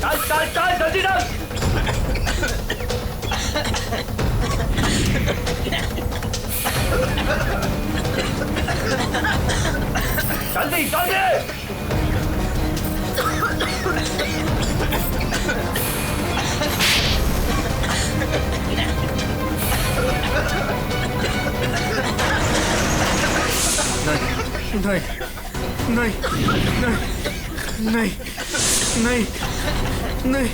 चल चल चल जल्दी चल। जल्दी जल्दी। नहीं नहीं नहीं नहीं नहीं नहीं।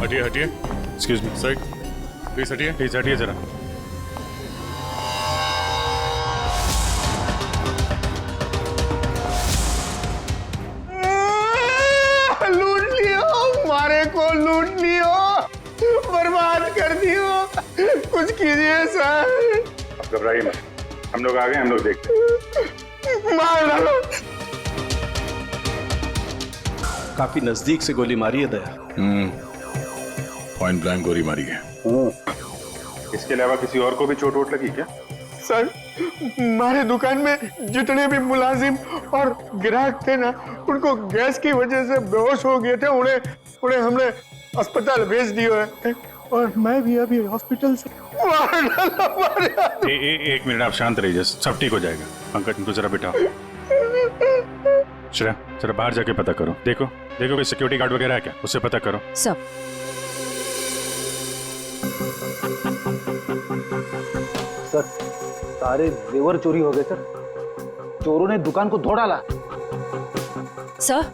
हटिए हटिए, एक्सक्यूज मी सर, प्लीज हटिए जरा। लूट लियो, मारे को लूट लियो, बर्बाद कर दियो, कुछ कीजिए सर। आप घबराइए मत, हम लोग आ गए, हम लोग देखते हैं। मार डालो। काफी नजदीक से गोली मारी है दया। पॉइंट ब्लैंक गोली मारी है। इसके अलावा किसी और को भी चोट वोट लगी क्या? सर, हमारे दुकान में जितने भी मुलाजिम और ग्राहक थे ना, उनको गैस की वजह से बेहोश हो गए थे। उन्हें हमने अस्पताल भेज दिया है और मैं भी अभी हॉस्पिटल से एक मिनट, आप शांत रहिए, सब ठीक हो जाएगा। पंकज, इनको जरा बिठाओ। श्रेया, जरा बाहर जाके पता करो, देखो कोई सिक्योरिटी गार्ड वगैरह है क्या, उससे पता करो। सब सर, सारे जेवर चोरी हो गए सर। चोरों ने दुकान को तोड़ डाला। सर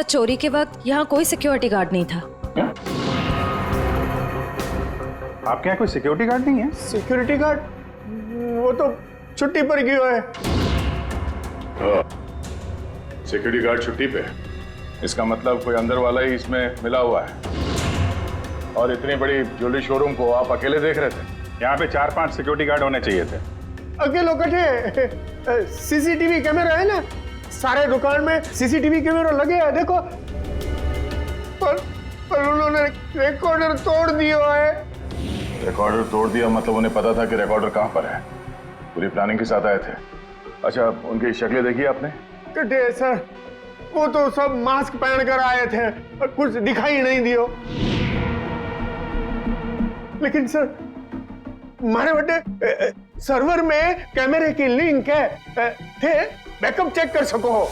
चोरी के वक्त यहाँ कोई सिक्योरिटी गार्ड नहीं था। आपके यहाँ कोई सिक्योरिटी गार्ड नहीं है? सिक्योरिटी गार्ड वो तो छुट्टी पर गया है। सिक्योरिटी गार्ड छुट्टी पे, इसका मतलब कोई अंदर वाला ही इसमें मिला हुआ है। और इतनी बड़ी ज्वेलरी शोरूम को आप अकेले देख रहे थे? यहाँ पे 4-5 सिक्योरिटी गार्ड होने चाहिए थे। अकेलो कटे, सीसीटीवी कैमरा है ना, सारे दुकान में सीसीटीवी कैमरा लगे हैं, देखो। पर उन्होंने रिकॉर्डर तोड़ दिया है। रिकॉर्डर तोड़ दिया मतलब उन्हें पता था कि रिकॉर्डर कहाँ पर है, पूरी प्लानिंग के साथ आए थे। अच्छा, उनकी शक्लें देखी आपने? कटे सर, वो तो सब मास्क पहन कर आए थे और कुछ दिखाई नहीं दियो। लेकिन सर, हमारे बड़े सर्वर में कैमरे की लिंक है, थे बैकअप चेक कर सको हो।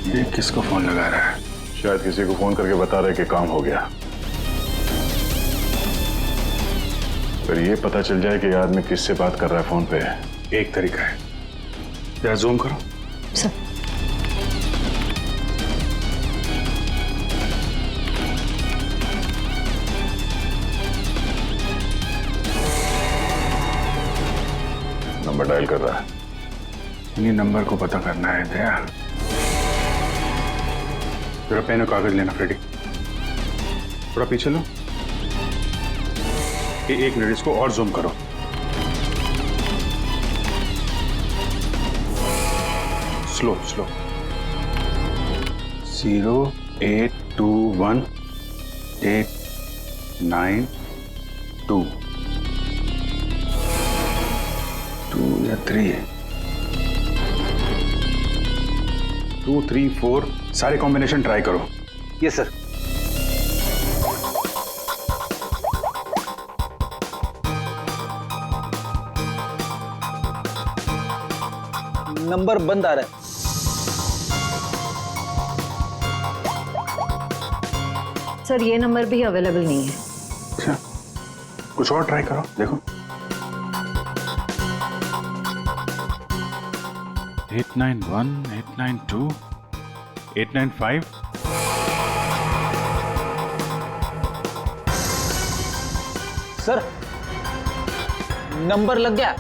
ये किसको फोन लगा रहा है? शायद किसी को फोन करके बता रहे कि काम हो गया। फिर ये पता चल जाए कि आदमी किससे बात कर रहा है फोन पे। एक तरीका है, जरा जूम करो। सर नंबर डायल कर रहा है। इन्हीं नंबर को पता करना है दया। जरा पेन और कागज लेना फ्रेडी, थोड़ा पीछे लो। एक मिनट, इसको और जूम करो। स्लो 0821892 2 या 3 2 3 4 सारे कॉम्बिनेशन ट्राई करो। Yes sir. नंबर बंद आ रहा है। सर ये नंबर भी अवेलेबल नहीं है। अच्छा, कुछ और ट्राई करो, देखो। 891 892 895 सर नंबर लग गया।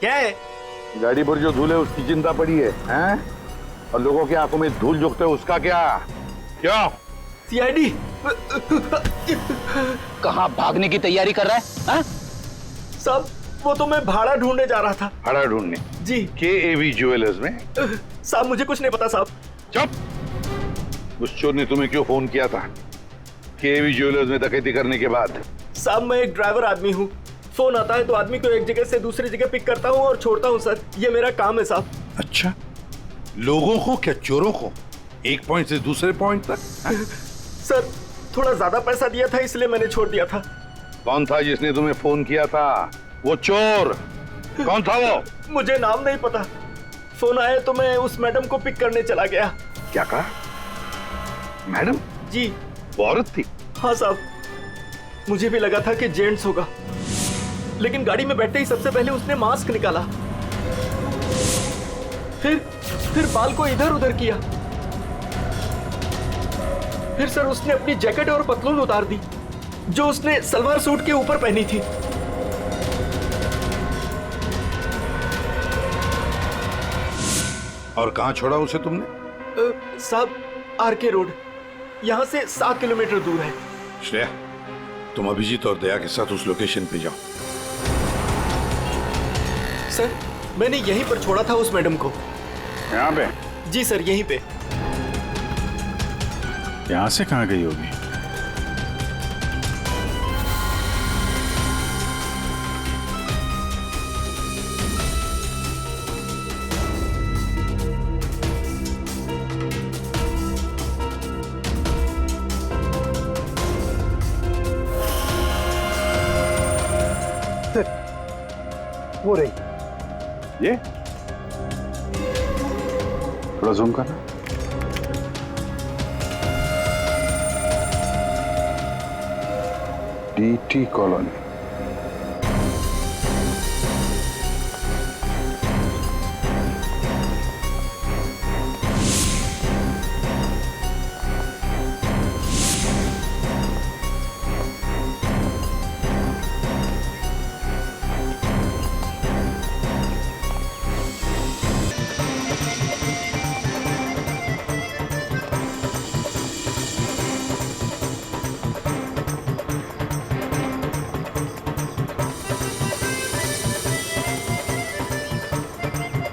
क्या है? गाड़ी पर जो धूल है उसकी चिंता पड़ी है, हैं? और लोगों की आंखों में धूल झोंकते है उसका क्या? क्यों? सीआईडी। कहाँ भागने की तैयारी कर रहा है? हाँ? साहब वो तो मैं भाड़ा ढूंढने जा रहा था। भाड़ा ढूंढने? जी। KAV ज्वेलर्स में? साहब मुझे कुछ नहीं पता साहब। चुप। उस चोर ने तुम्हें क्यों फोन किया था KAV ज्वेलर्स में डकैती करने के बाद? साहब मैं एक ड्राइवर आदमी हूँ, फोन आता है तो आदमी को एक जगह से दूसरी जगह पिक करता हूँ और छोड़ता हूँ सर, ये मेरा काम है साहब। अच्छा, लोगों को क्या चोरों को एक पॉइंट से दूसरे पॉइंट तक? सर थोड़ा ज्यादा पैसा दिया था इसलिए मैंने छोड़ दिया था। कौन था जिसने तुम्हें फोन किया था? वो चोर कौन था वो? मुझे नाम नहीं पता, फोन आया तो मैं उस मैडम को पिक करने चला गया। क्या कहा? मैडम? जी। वो औरत थी? हाँ साहब, मुझे भी लगा था कि जेंट्स होगा, लेकिन गाड़ी में बैठते ही सबसे पहले उसने मास्क निकाला, फिर बाल को इधर उधर किया, फिर सर उसने अपनी जैकेट और पतलून उतार दी जो उसने सलवार सूट के ऊपर पहनी थी। और कहां छोड़ा उसे तुमने? साहब RK रोड, यहां से 7 किलोमीटर दूर है। श्रेया, तुम अभिजीत और दया के साथ उस लोकेशन पे जाओ। सर मैंने यहीं पर छोड़ा था उस मैडम को। यहाँ पे? जी सर यहीं पे। यहाँ से कहाँ गई होगी? वो रही। ये थोड़ा जूम करना। DT colony.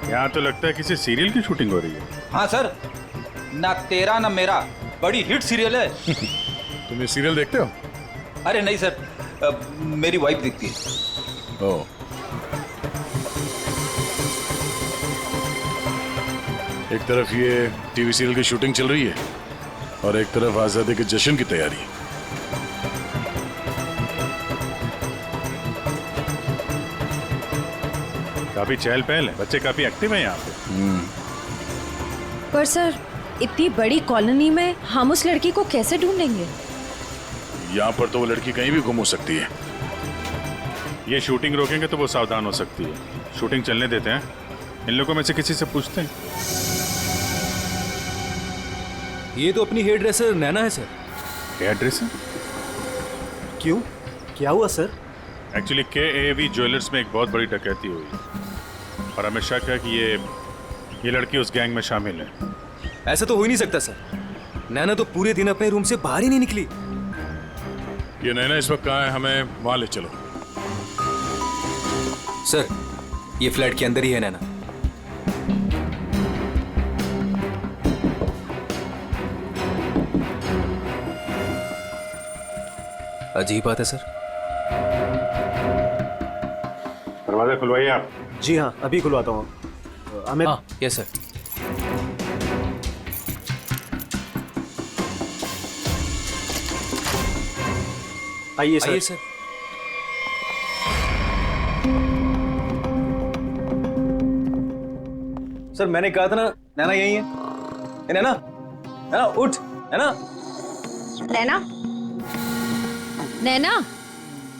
यहाँ तो लगता है किसी सीरियल की शूटिंग हो रही है। हाँ सर, ना तेरा ना मेरा, बड़ी हिट सीरियल है। तुम ये सीरियल देखते हो? अरे नहीं सर, मेरी वाइफ देखती है। ओह। एक तरफ ये टीवी सीरियल की शूटिंग चल रही है और एक तरफ आजादी के जश्न की तैयारी। काफी चहल पहल है, बच्चे काफी एक्टिव हैं यहाँ पे। पर सर इतनी बड़ी कॉलोनी में हम उस लड़की को कैसे ढूंढेंगे? यहाँ पर तो वो लड़की कहीं भी गुम हो सकती है। ये शूटिंग रोकेंगे तो वो सावधान हो सकती है। शूटिंग चलने देते हैं, इन लोगों में से किसी से पूछते हैं। ये तो अपनी हेयर ड्रेसर नैना है सर। Hair dresser? क्यों, क्या हुआ सर? एक्चुअली KAV ज्वेलर्स में एक बहुत बड़ी डकैती हुई और हमें शक है कि ये लड़की उस गैंग में शामिल है। ऐसा तो हो ही नहीं सकता सर, नैना तो पूरे दिन अपने रूम से बाहर ही नहीं निकली। ये नैना इस वक्त कहाँ है? हमें वहां ले चलो। सर ये फ्लैट के अंदर ही है नैना। अजीब बात है सर। दरवाजा खुलवाइए आप। जी हाँ अभी खुलवाता हूँ। अमित। हाँ यस सर। आइए सर। आइए सर। सर मैंने कहा था ना नैना यही है। ए, नैना नैना उठ। नैना नैना, नैना,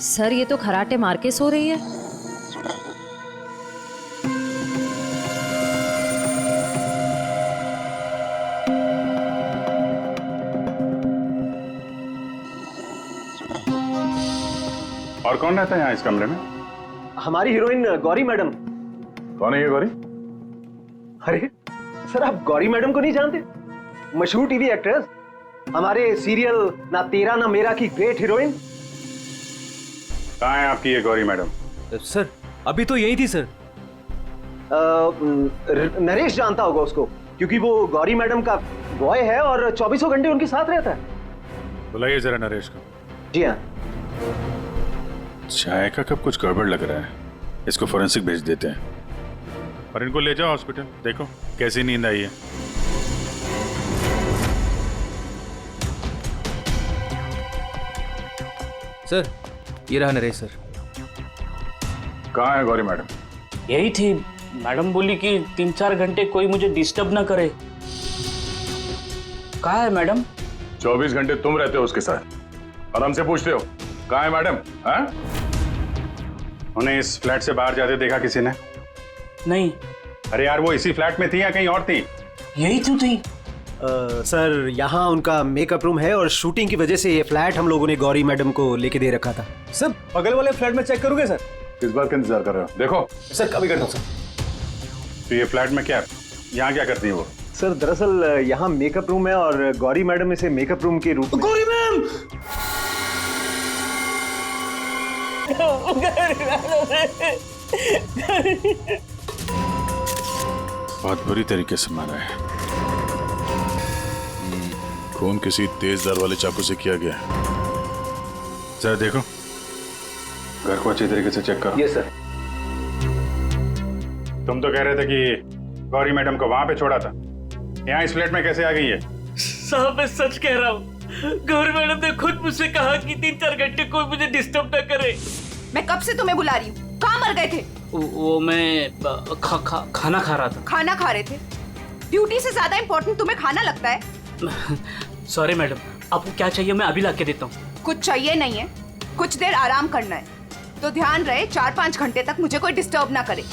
सर ये तो खराटे मार के सो रही है। और कौन रहता है यहाँ इस कमरे में? हमारी हीरोइन गौरी मैडम। कौन है ये गौरी? अरे सर, आप गौरी मैडम को नहीं जानते? मशहूर टीवी एक्ट्रेस, हमारे सीरियल ना तेरा ना मेरा की ग्रेट हीरोइन। कहाँ है आपकी ये गौरी मैडम? सर अभी तो यही थी सर। नरेश जानता होगा उसको, क्योंकि वो गौरी मैडम का बॉय है और 24 घंटे उनके साथ रहता है। बुलाइए जरा नरेश को। जी हाँ। चाय का कब कुछ गड़बड़ लग रहा है, इसको फोरेंसिक भेज देते हैं और इनको ले जाओ हॉस्पिटल, देखो कैसी नींद आई है। सर ये रहा नरेश सर। कहाँ है गौरी मैडम? यही थी, मैडम बोली कि 3-4 घंटे कोई मुझे डिस्टर्ब ना करे। कहाँ है मैडम? 24 घंटे तुम रहते हो उसके साथ और हमसे पूछते हो कहाँ है मैडम? हाँ? उन्हें इस फ्लैट से बाहर जाते देखा किसी ने? नहीं। अरे यार, वो इसी फ्लैट में थी या कहीं और थी? यही तो थी। सर यहाँ उनका मेकअप रूम है और शूटिंग की वजह से ये फ्लैट हम लोगों ने गौरी मैडम को लेके दे रखा था। सर बगल वाले फ्लैट में चेक करोगे सर? किस बात का इंतजार कर रहे हो? देखो सर अभी करता हूँ सर। तो ये फ्लैट में क्या, यहाँ क्या करती है वो? सर दरअसल यहाँ मेकअप रूम है और गौरी मैडम इसे मेकअप रूम के रूप में। गौरी मैम! बहुत बुरी तरीके से मारा है। खून किसी तेज धार वाले चाकू से किया गया। जरा देखो, घर को अच्छी तरीके से चेक करो। Yes sir. तुम तो कह रहे थे कि गौरी मैडम को वहां पे छोड़ा था, यहाँ इस फ्लैट में कैसे आ गई है? साहब मैं सच कह रहा हूँ, गौरी मैडम ने खुद मुझसे कहा कि 3-4 घंटे कोई मुझे डिस्टर्ब न करे। मैं कब से तुम्हें बुला रही हूँ, कहाँ मर गए थे? वो मैं खाना खा रहा था। खाना खा रहे थे? ड्यूटी से ज्यादा इम्पोर्टेंट तुम्हें खाना लगता है? सॉरी मैडम, आपको क्या चाहिए मैं अभी लाके देता हूँ। कुछ चाहिए नहीं है, कुछ देर आराम करना है, तो ध्यान रहे 4-5 घंटे तक मुझे कोई डिस्टर्ब ना करे।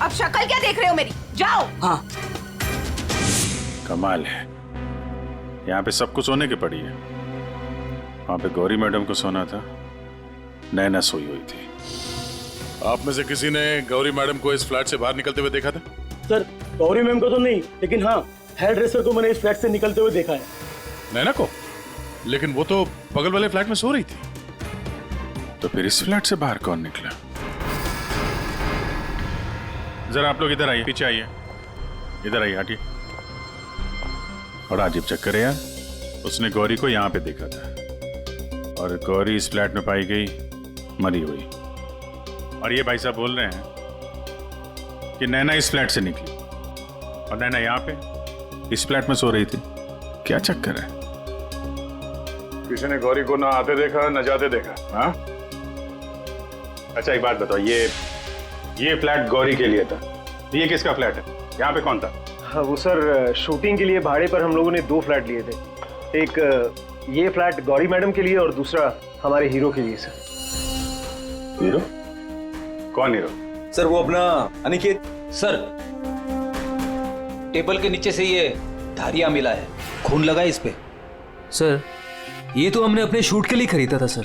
अब शक्ल क्या देख रहे हो मेरी, जाओ। हाँ। कमाल है, यहाँ पे सब कुछ सोने की पड़ी है। वहां पे गौरी मैडम को सोना था, नैना सोई हुई थी। आप में से किसी ने गौरी मैडम को इस फ्लैट से बाहर निकलते हुए देखा था? सर गौरी मैम को तो नहीं, लेकिन हाँ हेयर ड्रेसर को मैंने इस फ्लैट से निकलते हुए देखा है। नैना को? लेकिन वो तो बगल वाले फ्लैट में सो रही थी। तो फिर इस फ्लैट से बाहर कौन निकला? जरा आप लोग इधर आइए, पीछे आइए, इधर आइए, हटिए। और अजीब चक्कर है यार, उसने गौरी को यहाँ पे देखा था और गौरी इस फ्लैट में पाई गई मरी हुई। और ये भाई साहब बोल रहे हैं कि नैना इस फ्लैट से निकली और नैना यहाँ पे इस फ्लैट में सो रही थी। क्या चक्कर है? किसी ने गौरी को ना आते देखा ना जाते देखा? हाँ? अच्छा एक बात बताओ, ये फ्लैट गौरी के लिए था, ये किसका फ्लैट है? यहाँ पे कौन था? हाँ वो सर, शूटिंग के लिए भाड़े पर हम लोगों ने 2 फ्लैट लिए थे। एक ये फ्लैट गौरी मैडम के लिए और दूसरा हमारे हीरो के लिए सर। हीरो? कौन हीरो? सर वो अपना अनिकेत। सर टेबल के नीचे से ये धारियां मिला है, खून लगा है इस पे। सर ये तो हमने अपने शूट के लिए खरीदा था सर।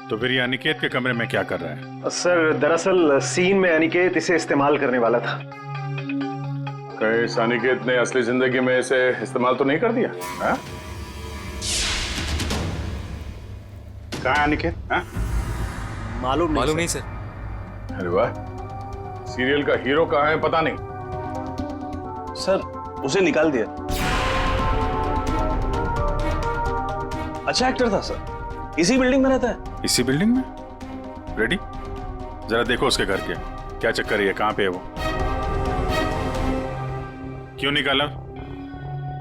तो फिर ये अनिकेत के कमरे में क्या कर रहा है? सर दरअसल सीन में अनिकेत इसे इस्तेमाल करने वाला था। कहीं इस अनिकेत ने असली जिंदगी में इसे इस्तेमाल तो नहीं कर दिया? हाँ? कहाँ है अनिकेत? हाँ? मालूम नहीं सर। अरे वाह, सीरियल का हीरो कहाँ है पता नहीं। सर उसे निकाल दिया। अच्छा एक्टर था सर, इसी बिल्डिंग में रहता है। इसी बिल्डिंग में? रेडी? जरा देखो उसके घर के क्या चक्कर है, कहाँ पे है वो? क्यों निकाला?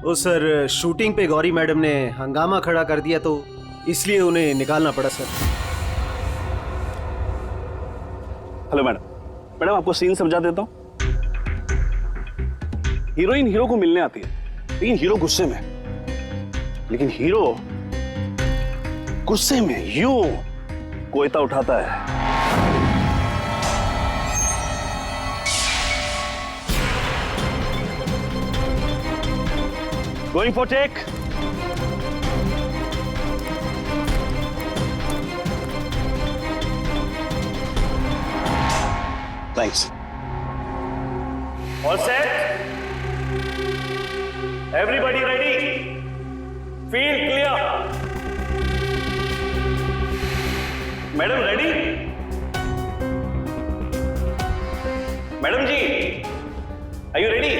ओ सर, शूटिंग पे गौरी मैडम ने हंगामा खड़ा कर दिया तो इसलिए उन्हें निकालना पड़ा सर। हेलो मैडम आपको सीन समझा देता हूँ। हीरोइन हीरो को मिलने आती है, लेकिन हीरो गुस्से में, लेकिन हीरो गुस्से में यूं कोयता उठाता है। Going for take. Thanks. All set? Everybody ready? Field clear. Madam ready? Madam ji, are you ready?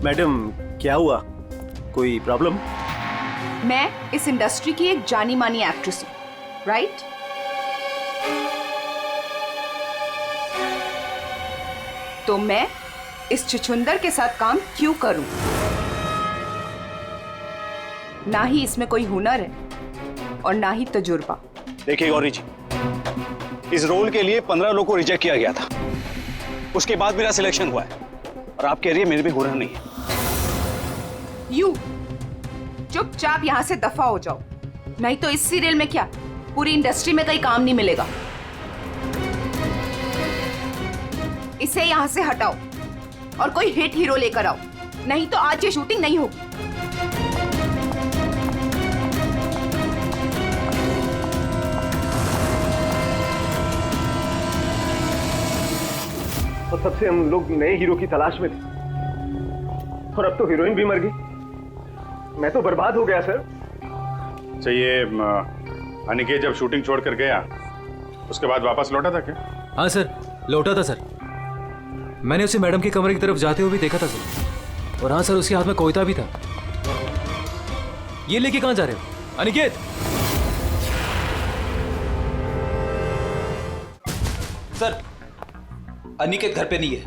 Madam क्या हुआ, कोई प्रॉब्लम? मैं इस इंडस्ट्री की एक जानी मानी एक्ट्रेस हूँ, राइट? तो मैं इस छुछुंदर के साथ काम क्यों करूं? ना ही इसमें कोई हुनर है और ना ही तजुर्बा। देखिए गौरी जी, इस रोल के लिए 15 लोगों को रिजेक्ट किया गया था। उसके बाद मेरा सिलेक्शन हुआ है और आप कह रही है मेरे में हुनर नहीं है। यू चुपचाप यहां से दफा हो जाओ, नहीं तो इस सीरियल में क्या पूरी इंडस्ट्री में कहीं काम नहीं मिलेगा। इसे यहां से हटाओ और कोई हिट हीरो लेकर आओ, नहीं तो आज ये शूटिंग नहीं होगी। और तब से हम लोग नए हीरो की तलाश में थे और अब तो हीरोइन भी मर गई। मैं तो बर्बाद हो गया सर। चाहिए अनिकेत जब शूटिंग छोड़ कर गया उसके बाद वापस लौटा था क्या? हाँ सर, लौटा था सर। मैंने उसे मैडम के कमरे की तरफ जाते हुए भी देखा था सर। और हाँ सर, उसके हाथ में कोयता भी था। ये लेके कहाँ जा रहे हो अनिकेत? सर, अनिकेत घर पे नहीं है,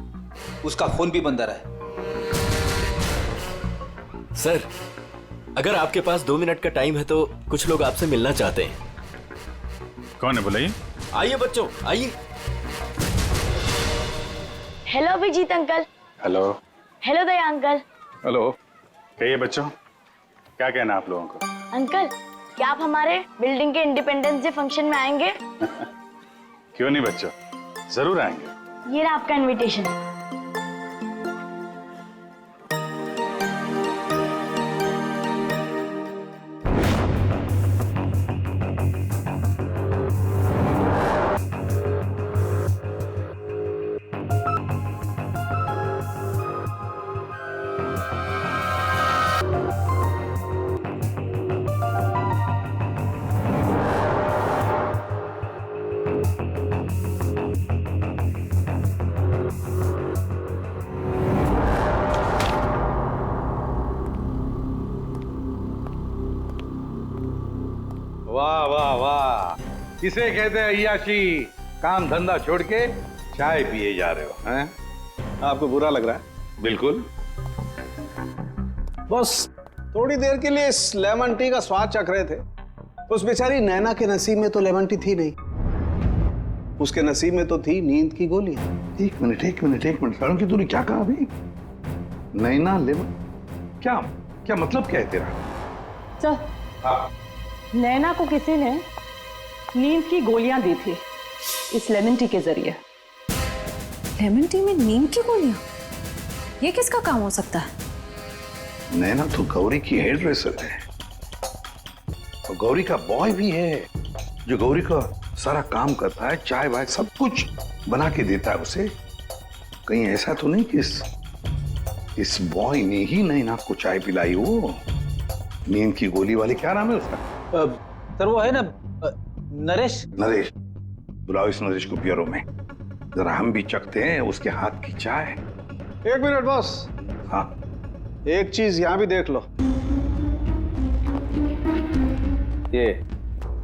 उसका फोन भी बंद आ रहा है। सर, अगर आपके पास 2 मिनट का टाइम है तो कुछ लोग आपसे मिलना चाहते हैं। कौन है बुलाइए? आइए बच्चों, आइए। Hello Abhijeet uncle. Hello. Hello Daya uncle. Hello. कहिए बच्चों, क्या कहना आप लोगों को? अंकल, क्या आप हमारे बिल्डिंग के इंडिपेंडेंस डे फंक्शन में आएंगे? क्यों नहीं बच्चों, जरूर आएंगे। ये रहा आपका इनविटेशन। वाह वाह वाह, किसे कहते हैं अय्याशी? काम धंधा छोड़ के चाय पिए जा रहे हो हैं? आपको बुरा लग रहा है? बिल्कुल। बस थोड़ी देर के लिए इस लेमन टी का स्वाद चख रहे थे। उस बेचारी नैना के नसीब में तो लेमन टी थी नहीं, उसके नसीब में तो थी नींद की गोली। एक मिनट सारुण की तूने क्या कहा अभी? नैना लेमन, क्या क्या मतलब क्या है तेरा? सर, हाँ। नैना को किसी ने नींद की गोलियां दी थी इस लेमन टी के जरिए। लेमन टी में नींद की गोलियां? ये किसका काम हो सकता है? नैना तो गौरी की हेयर ड्रेसर है और गौरी का बॉय भी है जो गौरी का सारा काम करता है, चाय वाय सब कुछ बना के देता है उसे। कहीं ऐसा तो नहीं कि इस बॉय ने ही नैना को चाय पिलाई हो? नींद की गोली वाली, क्या नाम है उसका? सर वो है ना, नरेश। नरेश, बुलाओ इस नरेश को ब्यूरो में, जरा हम भी चखते हैं उसके हाथ की चाय। 1 मिनट बॉस। हाँ, एक चीज यहां भी देख लो। ये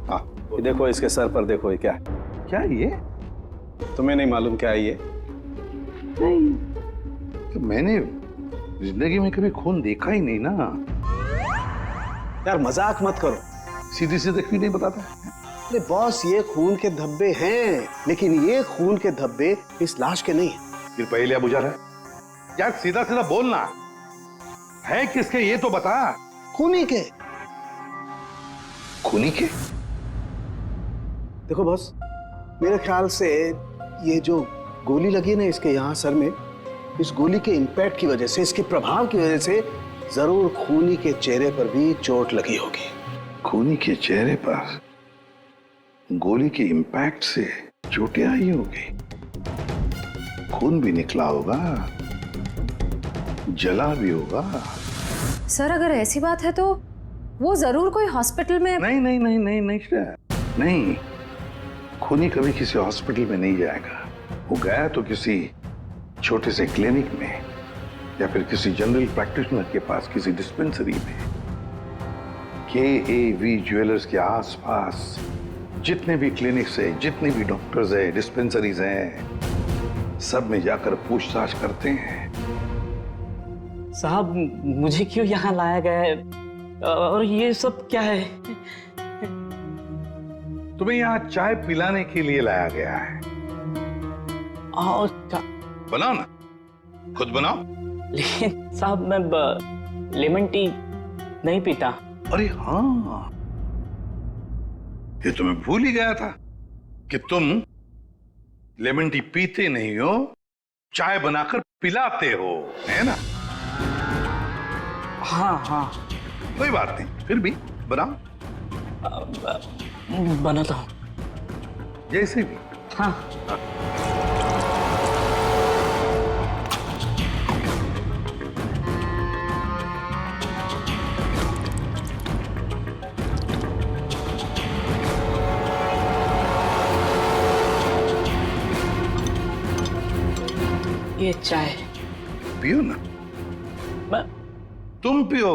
हाँ, ये देखो, इसके सर पर देखो, ये क्या है? क्या ये? तुम्हें नहीं मालूम क्या है ये? नहीं, तो मैंने जिंदगी में कभी खून देखा ही नहीं ना। यार मजाक मत करो। सीधी सीधी क्यों नहीं बताता? अरे बॉस, ये खून के धब्बे हैं, लेकिन ये खून के धब्बे इस लाश के नहीं हैं। फिर पहले बुझा रहा है यार, सीधा सीधा बोलना है किसके ये तो बता। खूनी के। खूनी के? देखो बॉस, मेरे ख्याल से ये जो गोली लगी ना इसके यहाँ सर में, इस गोली के इंपैक्ट की वजह से, इसके प्रभाव की वजह से जरूर खूनी के चेहरे पर भी चोट लगी होगी। खूनी के चेहरे पर गोली के इंपैक्ट से चोटें आई होगी, खून भी निकला होगा, जला भी होगा। सर अगर ऐसी बात है तो वो जरूर कोई हॉस्पिटल में। नहीं नहीं नहीं नहीं नहीं नहीं, खूनी कभी किसी हॉस्पिटल में नहीं जाएगा। वो गया तो किसी छोटे से क्लिनिक में या फिर किसी जनरल प्रैक्टिशनर के पास, किसी डिस्पेंसरी में। KAV ज्वेलर्स के आसपास जितने भी क्लिनिक्स है, जितने भी डॉक्टर्स है, डिस्पेंसरीज हैं, सब में जाकर पूछताछ करते हैं। साहब मुझे क्यों यहाँ लाया गया है और ये सब क्या है? तुम्हें यहाँ चाय पिलाने के लिए लाया गया है। बनाओ ना, खुद बनाओ। लेकिन साहब मैं लेमन टी नहीं पीता। अरे हाँ, ये तो मैं भूल ही गया था कि तुम लेमन टी पीते नहीं हो, चाय बनाकर पिलाते हो, है ना? हाँ हाँ, कोई बात नहीं, फिर भी बनाओ। बनाता हूँ जैसे भी। हाँ। ये चाय पियो ना। मैं तुम पियो।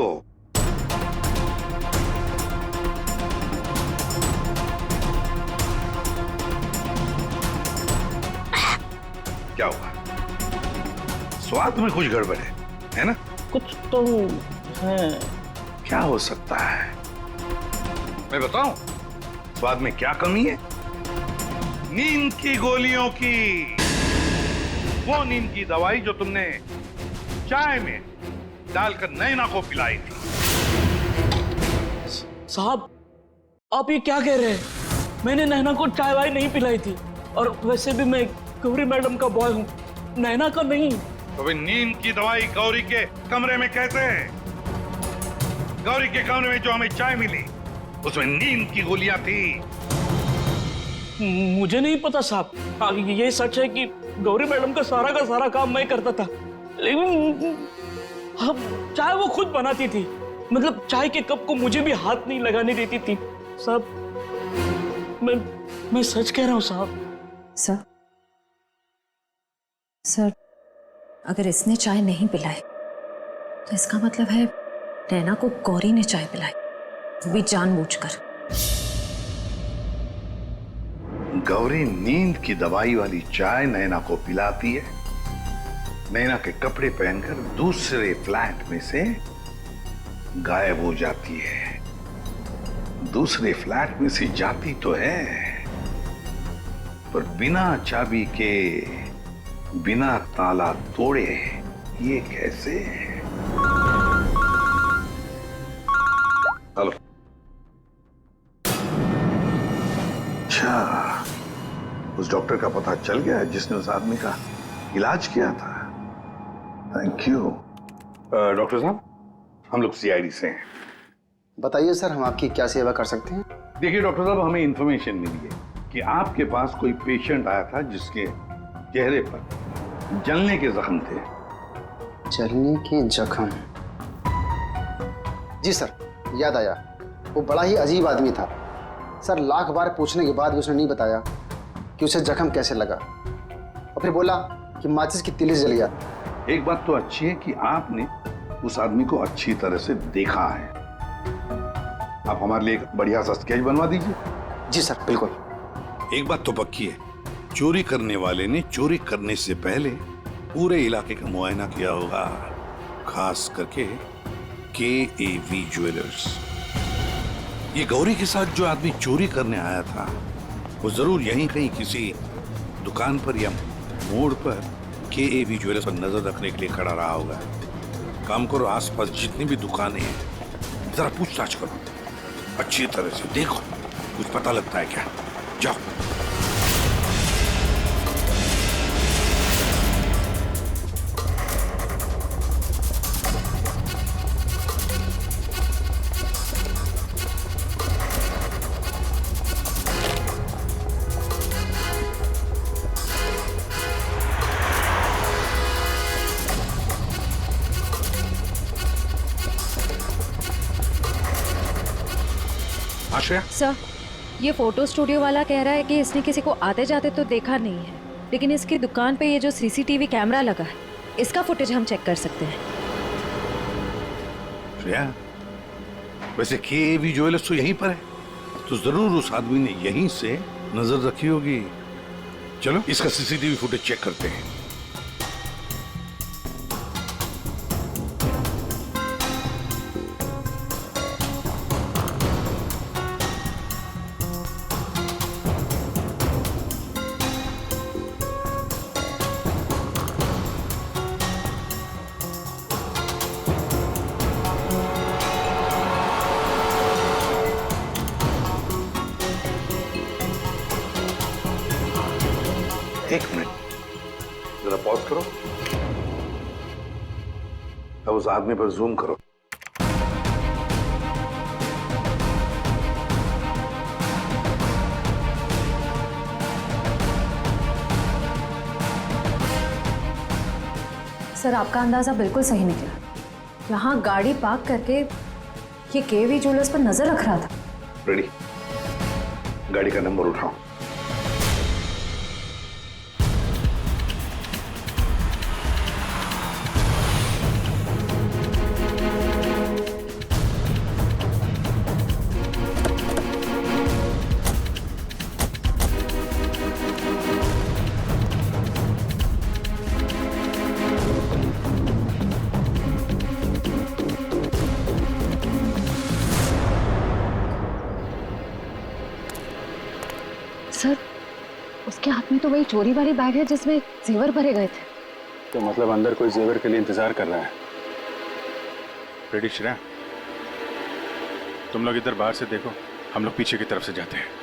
क्या हुआ? स्वाद में कुछ गड़बड़ है ना? कुछ तो है। क्या हो सकता है? मैं बताऊं स्वाद में क्या कमी है? नींद की गोलियों की, वो नींद की दवाई जो तुमने चाय में डालकर नैना को पिलाई थी। साहब आप ये क्या कह रहे हैं? मैंने नैना को चाय वाय नहीं पिलाई थी, और वैसे भी मैं गौरी मैडम का बॉय हूँ, नैना का नहीं। तो भाई नींद की दवाई गौरी के कमरे में कैसे है? गौरी के कमरे में जो हमें चाय मिली उसमें नींद की गोलियां थी। मुझे नहीं पता साहब। ये सच है कि गौरी मैडम का सारा काम मैं करता था, लेकिन अब चाय वो खुद बनाती थी। मतलब चाय के कप को मुझे भी हाथ नहीं लगाने देती थी। साहब मैं सच कह रहा हूँ साहब। सर अगर इसने चाय नहीं पिलाई तो इसका मतलब है नैना को गौरी ने चाय पिलाई, वो भी जानबूझकर। गौरी नींद की दवाई वाली चाय नैना को पिलाती है, नैना के कपड़े पहनकर दूसरे फ्लैट में से गायब हो जाती है। दूसरे फ्लैट में से जाती तो है, पर बिना चाबी के, बिना ताला तोड़े। ये कैसे? हेलो। अच्छा, उस डॉक्टर का पता चल गया है जिसने उस आदमी का इलाज किया था। Thank you. डॉक्टर साहब, हम लोग CID से हैं। बताइए सर, हम आपकी क्या सेवा कर सकते हैं? देखिए डॉक्टर साहब, हमें इंफॉर्मेशन मिली है कि आपके पास कोई पेशेंट आया था जिसके चेहरे पर जलने के जख्म थे। जलने के जख्म? जी सर, याद आया। वो बड़ा ही अजीब आदमी था सर। लाख बार पूछने के बाद भी उसने नहीं बताया कि उसे जख्म कैसे लगा, और फिर बोला कि माचिस की तिली जल गया। एक बात तो अच्छी है कि आपने उस आदमी को अच्छी तरह से देखा है। आप हमारे लिए एक बढ़िया सा स्केच बनवा दीजिए। जी सर, बिल्कुल। एक बात तो पक्की है, चोरी करने वाले ने चोरी करने से पहले पूरे इलाके का मुआयना किया होगा, खास करके KAV ज्वेलर्स। ये गौरी के साथ जो आदमी चोरी करने आया था वो जरूर यहीं कहीं किसी दुकान पर या मोड़ पर KAV ज्वेलर्स पर नजर रखने के लिए खड़ा रहा होगा। काम करो, आसपास जितनी भी दुकानें हैं जरा पूछताछ करो, अच्छी तरह से देखो, कुछ पता लगता है क्या। जाओ। आश्रया, सर, ये फोटो स्टूडियो वाला कह रहा है कि इसने किसी को आते जाते तो देखा नहीं है, लेकिन इसकी दुकान पे ये जो CCTV कैमरा लगा है इसका फुटेज हम चेक कर सकते हैं। श्रेया, वैसे KAV ज्वेलर्स तो यहीं पर है, तो जरूर उस आदमी ने यहीं से नजर रखी होगी। चलो इसका CCTV फुटेज चेक करते हैं। एक मिनट, जरा पॉज करो। अब उस आदमी पर जूम करो। सर, आपका अंदाजा बिल्कुल सही निकला। यहाँ गाड़ी पार्क करके ये KAV ज्वेलर्स पर नजर रख रहा था। रेडी, गाड़ी का नंबर उठाओ। सर, उसके हाथ में तो वही चोरी वाली बैग है जिसमें जेवर भरे गए थे। तो मतलब अंदर कोई जेवर के लिए इंतजार कर रहा है। रेडी श्रेया, तुम लोग इधर बाहर से देखो, हम लोग पीछे की तरफ से जाते हैं।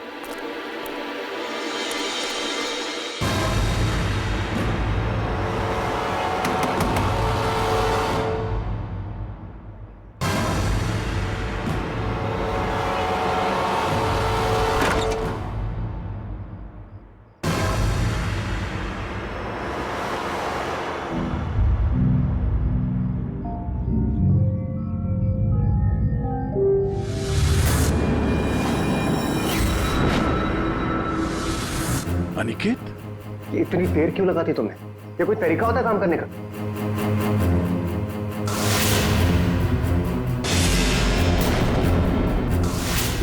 अनिकेत, इतनी देर क्यों लगाती तुमने? ये कोई तरीका होता है काम करने का?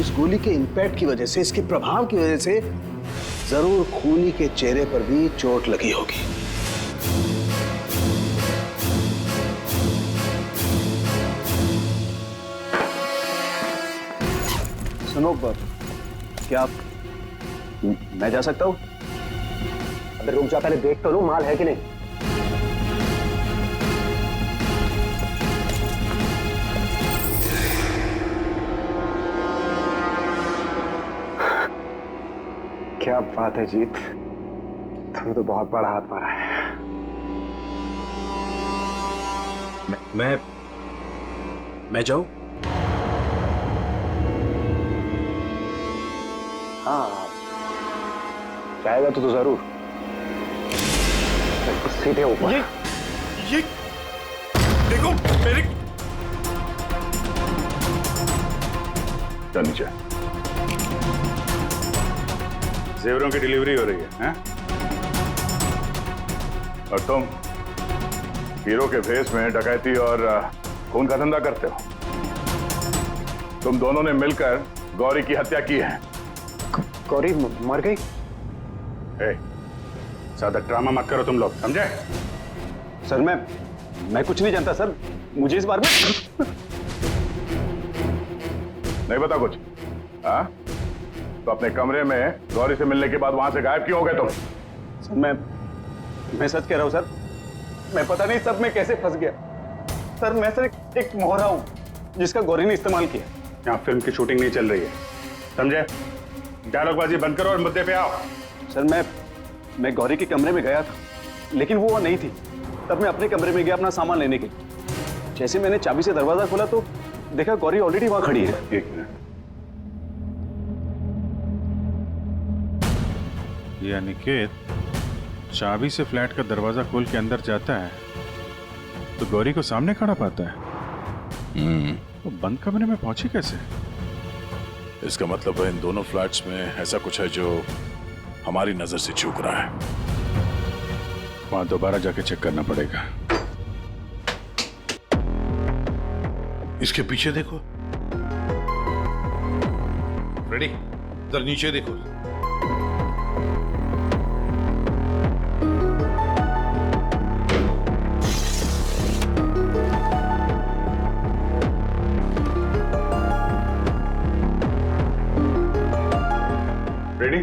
इस गोली के इंपैक्ट की वजह से, इसके प्रभाव की वजह से जरूर खूनी के चेहरे पर भी चोट लगी होगी। सुनो, क्या मैं जा सकता हूँ? अगर रुक जा, पहले देख तो लो माल है कि नहीं। क्या बात है जीत, तुमने तो बहुत बड़ा हाथ मारा है। मैं जाऊं? हाँ, चाहेगा तो जरूर। सीधे ऊपर। ये देखो मेरे। चल नीचे। जेवरों की डिलीवरी हो रही है, और तुम हीरो के भेष में डकैती और खून का धंधा करते हो। तुम दोनों ने मिलकर गौरी की हत्या की है। गौरी मर गई? ज्यादा ड्रामा मत करो तुम लोग, समझे? सर मैं कुछ नहीं जानता सर, मुझे इस बारे में नहीं पता कुछ। हाँ? तो अपने कमरे में गौरी से मिलने के बाद वहां से गायब क्यों हो गए तुम? सर मैं सच कह रहा हूँ सर। मैं पता नहीं सब में कैसे फंस गया। सर मैं सर एक मोहरा हूँ जिसका गौरी ने इस्तेमाल किया। यहाँ फिल्म की शूटिंग नहीं चल रही है, समझे? डायलॉगबाजी बंद करो और मुद्दे पे आओ। सर मैं गौरी के कमरे में गया था, लेकिन वो नहीं थी। तब मैं अपने कमरे में गया अपना सामान लेने के लिए। जैसे मैंने चाबी से दरवाजा खोला तो देखा गौरी ऑलरेडी वहां खड़ी है। एक मिनट, ये अनिकेत चाबी से फ्लैट का दरवाजा खोल के अंदर जाता है तो गौरी को सामने खड़ा पाता है। तो बंद कमरे में पहुंची कैसे? इसका मतलब है इन दोनों फ्लैट्स में ऐसा कुछ है जो हमारी नजर से चूक रहा है। वहां दोबारा जाके चेक करना पड़ेगा। इसके पीछे देखो, रेडी, इधर नीचे देखो। रेडी?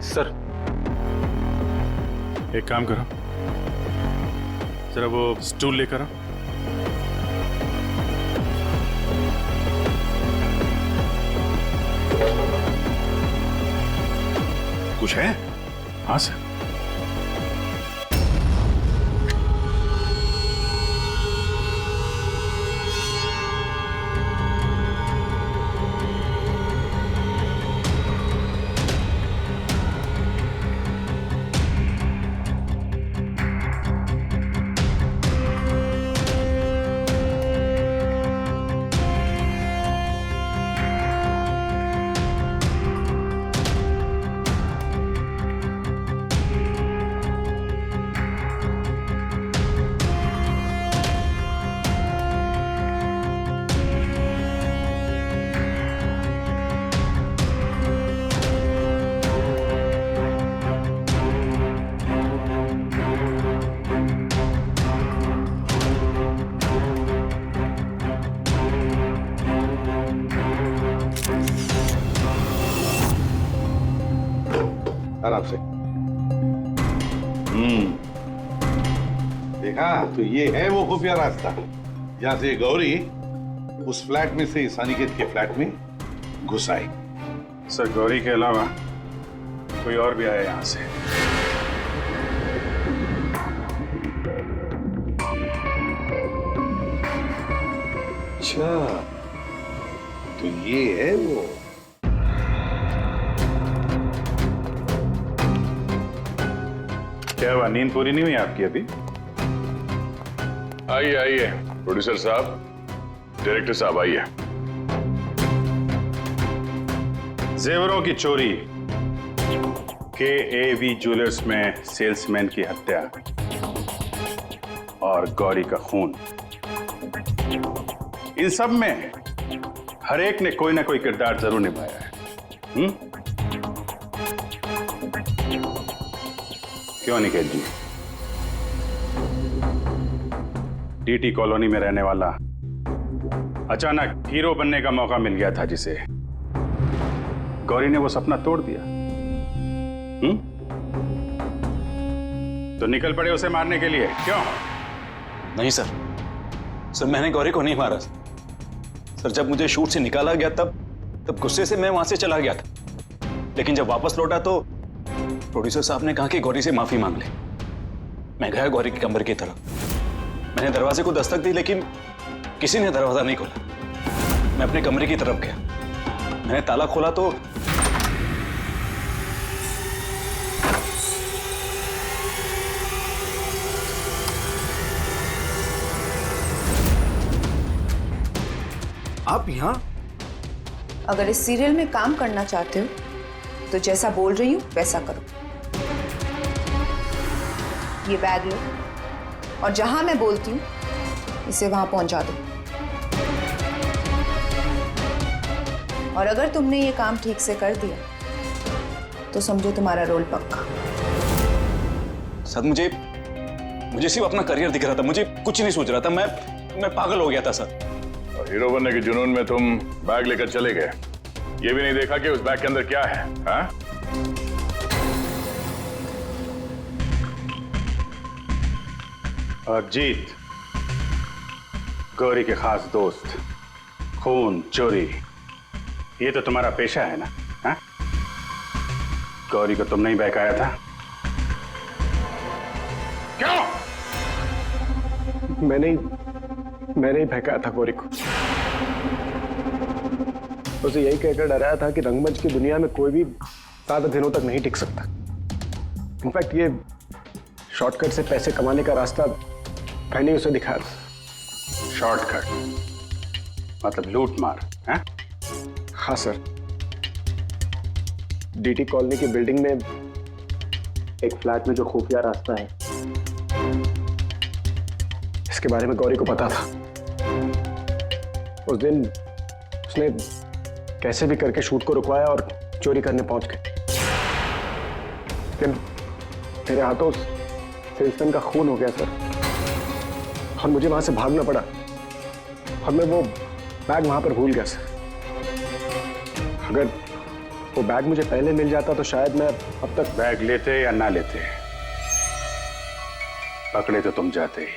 सर एक काम करो, जरा वो स्टूल लेकर आओ। कुछ है? हाँ सर। आराम से। देखा तो ये है वो खुफिया रास्ता जहां से गौरी उस फ्लैट में से इस अनिकेत के फ्लैट में घुस आई। सर गौरी के अलावा कोई और भी आया यहां से? अच्छा, तो ये है वो। क्या हुआ, नींद पूरी नहीं हुई आपकी अभी? आइए आइए प्रोड्यूसर साहब, डायरेक्टर साहब आइए। जेवरों की चोरी, KAV ज्वेलर्स में सेल्समैन की हत्या और गौरी का खून, इन सब में हर एक ने कोई ना कोई किरदार जरूर निभाया है। क्यों निकेत जी? DT कॉलोनी में रहने वाला अचानक हीरो बनने का मौका मिल गया था जिसे, गौरी ने वो सपना तोड़ दिया। तो निकल पड़े उसे मारने के लिए, क्यों? नहीं सर मैंने गौरी को नहीं मारा सर। जब मुझे शूट से निकाला गया तब गुस्से से मैं वहां से चला गया था, लेकिन जब वापस लौटा तो प्रोड्यूसर साहब ने कहा कि गौरी से माफी मांग ले। मैं गया गौरी के कमरे की तरफ, मैंने दरवाजे को दस्तक दी लेकिन किसी ने दरवाजा नहीं खोला। मैं अपने कमरे की तरफ गया, मैंने ताला खोला तो आप यहाँ? अगर इस सीरियल में काम करना चाहते हो तो जैसा बोल रही हूँ वैसा करो। ये बैग लो और जहां मैं बोलती हूँ इसे वहां पहुंचा दो। और अगर तुमने ये काम ठीक से कर दिया तो समझो तुम्हारा रोल पक्का। सर मुझे सिर्फ अपना करियर दिख रहा था, मुझे कुछ नहीं सोच रहा था। मैं पागल हो गया था सर। और हीरो बनने के जुनून में तुम बैग लेकर चले गए, ये भी नहीं देखा कि उस बैग के अंदर क्या है, हाँ? और जीत, गौरी के खास दोस्त, खून चोरी, ये तो तुम्हारा पेशा है ना, हाँ? गौरी को तुमने ही बहकाया था। क्यों? मैंने ही बहकाया था गौरी को। उसे यही कहकर डराया था कि रंगमंच की दुनिया में कोई भी ज्यादा दिनों तक नहीं टिक सकता। इनफैक्ट ये शॉर्टकट से पैसे कमाने का रास्ता मैंने उसे दिखाया था। शॉर्टकट मतलब लूट मार, हैं? हाँ सर, डीटी कॉलोनी की बिल्डिंग में एक फ्लैट में जो खुफिया रास्ता है, इसके बारे में गौरी को पता था। उस दिन उसने कैसे भी करके शूट को रुकवाया और चोरी करने पहुंच गए। लेकिन मेरे हाथों सेल्समैन का खून हो गया सर, और मुझे वहां से भागना पड़ा, और मैं वो बैग वहां पर भूल गया सर। अगर वो बैग मुझे पहले मिल जाता तो शायद मैं अब तक। बैग लेते या ना लेते, पकड़े तो तुम जाते ही।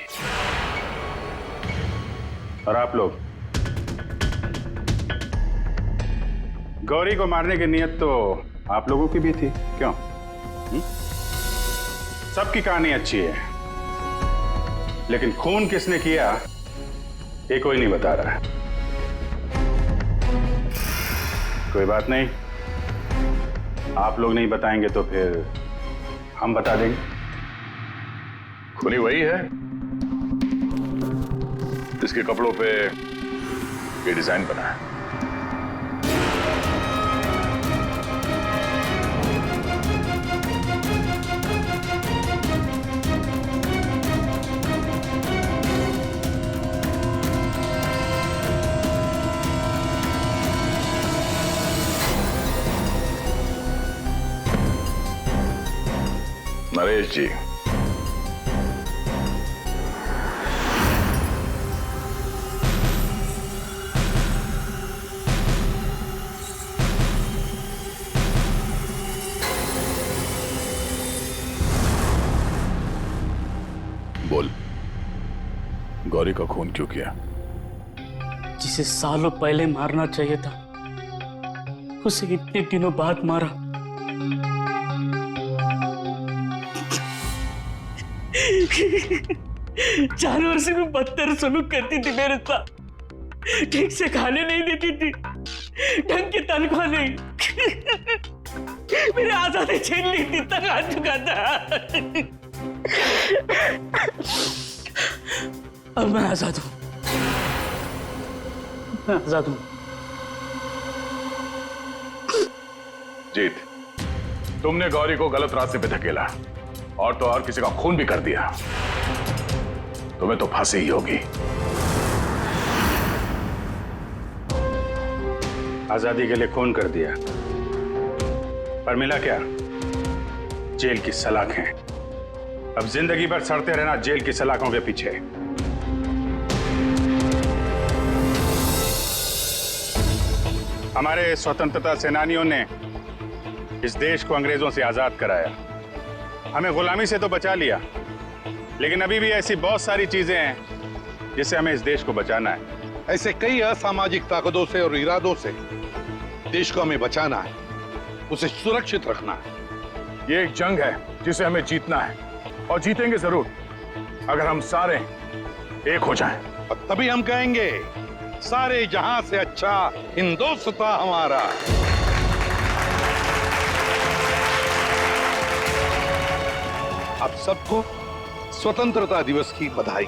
और आप लोग, गौरी को मारने की नीयत तो आप लोगों की भी थी, क्यों? सबकी कहानी अच्छी है, लेकिन खून किसने किया ये कोई नहीं बता रहा है। कोई बात नहीं, आप लोग नहीं बताएंगे तो फिर हम बता देंगे। खूनी वही है जिसके कपड़ों पे ये डिजाइन बना है। नरेश जी, बोल, गौरी का खून क्यों किया? जिसे सालों पहले मारना चाहिए था, उसे इतने दिनों बाद मारा। जानवर से भी बदतर सलूक करती थी मेरे साथ। ठीक से खाने नहीं देती थी, ढंग की तनख्वाह नहीं, मेरे आजादी छीन ली थी, तक आ चुका था। अब मैं आजाद हूं, मैं आजाद हूं। जीत, तुमने गौरी को गलत रास्ते पे धकेला और तो और किसी का खून भी कर दिया। तुम्हें तो फांसी ही होगी। आजादी के लिए खून कर दिया, पर मिला क्या? जेल की सलाखें। अब जिंदगी भर सड़ते रहना जेल की सलाखों के पीछे। हमारे स्वतंत्रता सेनानियों ने इस देश को अंग्रेजों से आजाद कराया, हमें गुलामी से तो बचा लिया, लेकिन अभी भी ऐसी बहुत सारी चीजें हैं जिससे हमें इस देश को बचाना है। ऐसे कई असामाजिक ताकतों से और इरादों से देश को हमें बचाना है, उसे सुरक्षित रखना है। ये एक जंग है जिसे हमें जीतना है, और जीतेंगे जरूर अगर हम सारे एक हो जाएं। और तभी हम कहेंगे सारे जहां से अच्छा हिंदुस्तान हमारा। आप सबको स्वतंत्रता दिवस की बधाई।